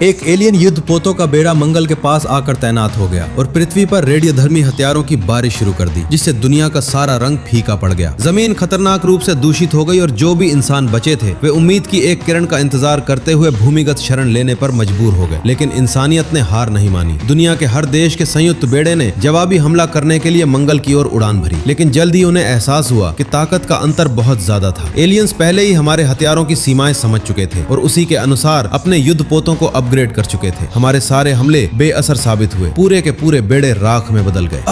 एक एलियन युद्धपोतों का बेड़ा मंगल के पास आकर तैनात हो गया और पृथ्वी पर रेडियोधर्मी हथियारों की बारिश शुरू कर दी, जिससे दुनिया का सारा रंग फीका पड़ गया। जमीन खतरनाक रूप से दूषित हो गई और जो भी इंसान बचे थे वे उम्मीद की एक किरण का इंतजार करते हुए भूमिगत शरण लेने पर मजबूर हो गए। लेकिन इंसानियत ने हार नहीं मानी। दुनिया के हर देश के संयुक्त बेड़े ने जवाबी हमला करने के लिए मंगल की ओर उड़ान भरी, लेकिन जल्द ही उन्हें एहसास हुआ कि ताकत का अंतर बहुत ज्यादा था। एलियंस पहले ही हमारे हथियारों की सीमाएं समझ चुके थे और उसी के अनुसार अपने युद्धपोतों को अपग्रेड कर चुके थे। हमारे सारे हमले बेअसर साबित हुए, पूरे के पूरे बेड़े राख में बदल गए।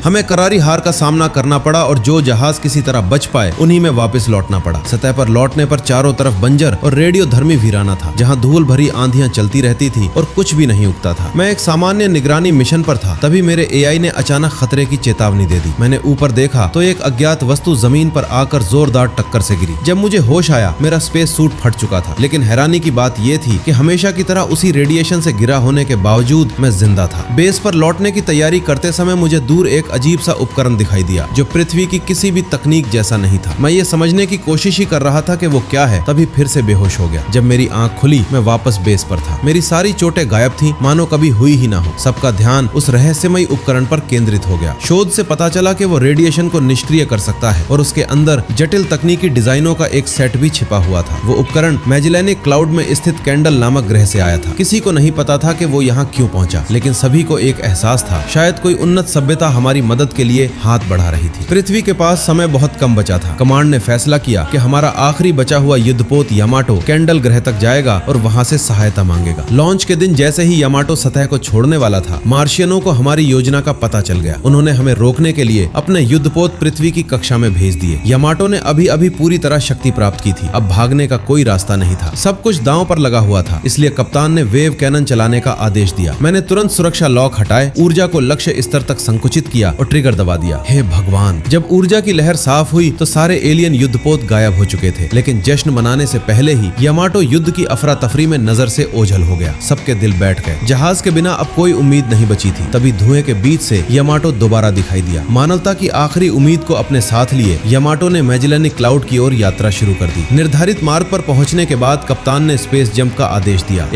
हमें करारी हार का सामना करना पड़ा और जो जहाज किसी तरह बच पाए उन्हीं में वापस लौटना पड़ा। सतह पर लौटने पर चारों तरफ बंजर और रेडियोधर्मी वीराना था, जहां धूल भरी आंधियां चलती रहती थी और कुछ भी नहीं उगता था। मैं एक सामान्य निगरानी मिशन पर था, तभी मेरे एआई ने अचानक खतरे की चेतावनी दे दी। मैंने ऊपर देखा तो एक अज्ञात वस्तु जमीन पर आकर जोरदार टक्कर से गिरी। जब मुझे होश आया मेरा स्पेस सूट फट चुका था, लेकिन हैरानी की बात यह थी कि हमेशा की तरह उसी रेडिएशन से गिरा होने के बावजूद मैं जिंदा था। बेस पर लौटने की तैयारी करते समय मुझे दूर एक अजीब सा उपकरण दिखाई दिया जो पृथ्वी की किसी भी तकनीक जैसा नहीं था। मैं ये समझने की कोशिश ही कर रहा था कि वो क्या है, तभी फिर से बेहोश हो गया। जब मेरी आंख खुली मैं वापस बेस पर था। मेरी सारी चोटें गायब थीं, मानो कभी हुई ही ना हो। सबका ध्यान उस रहस्यमयी उपकरण पर केंद्रित हो गया। शोध से पता चला कि वो रेडिएशन को निष्क्रिय कर सकता है और उसके अंदर जटिल तकनीकी डिजाइनों का एक सेट भी छिपा हुआ था। वो उपकरण मैजेलेनिक क्लाउड में स्थित कैंडल नामक ग्रह से आया था। किसी को नहीं पता था कि वो यहाँ क्यों पहुंचा, लेकिन सभी को एक एहसास था, शायद कोई उन्नत सभ्यता हमारी मदद के लिए हाथ बढ़ा रही थी। पृथ्वी के पास समय बहुत कम बचा था। कमांड ने फैसला किया कि हमारा आखिरी बचा हुआ युद्धपोत यामाटो कैंडल ग्रह तक जाएगा और वहां से सहायता मांगेगा। लॉन्च के दिन जैसे ही यामाटो सतह को छोड़ने वाला था, मार्शियनों को हमारी योजना का पता चल गया। उन्होंने हमें रोकने के लिए अपने युद्धपोत पृथ्वी की कक्षा में भेज दिए। यामाटो ने अभी अभी पूरी तरह शक्ति प्राप्त की थी। अब भागने का कोई रास्ता नहीं था। सब कुछ दांव पर लगा हुआ था, इसलिए कप्तान ने वेव कैनन चलाने का आदेश दिया। मैंने तुरंत सुरक्षा लॉक हटाए, ऊर्जा को लक्ष्य स्तर तक संकुचित किया और ट्रिगर दबा दिया। हे भगवान! जब ऊर्जा की लहर साफ हुई तो सारे एलियन युद्धपोत गायब हो चुके थे, लेकिन जश्न मनाने से पहले ही यामाटो युद्ध की अफरा तफरी में नजर से ओझल हो गया। सबके दिल बैठ गए। जहाज के बिना अब कोई उम्मीद नहीं बची थी। तभी धुएं के बीच से यामाटो दोबारा दिखाई दिया। मानवता की आखिरी उम्मीद को अपने साथ लिए यामाटो ने मैजेलेनिक क्लाउड की ओर यात्रा शुरू कर दी। निर्धारित मार्ग पर पहुंचने के बाद कप्तान ने स्पेस जंप का आदेश दिया।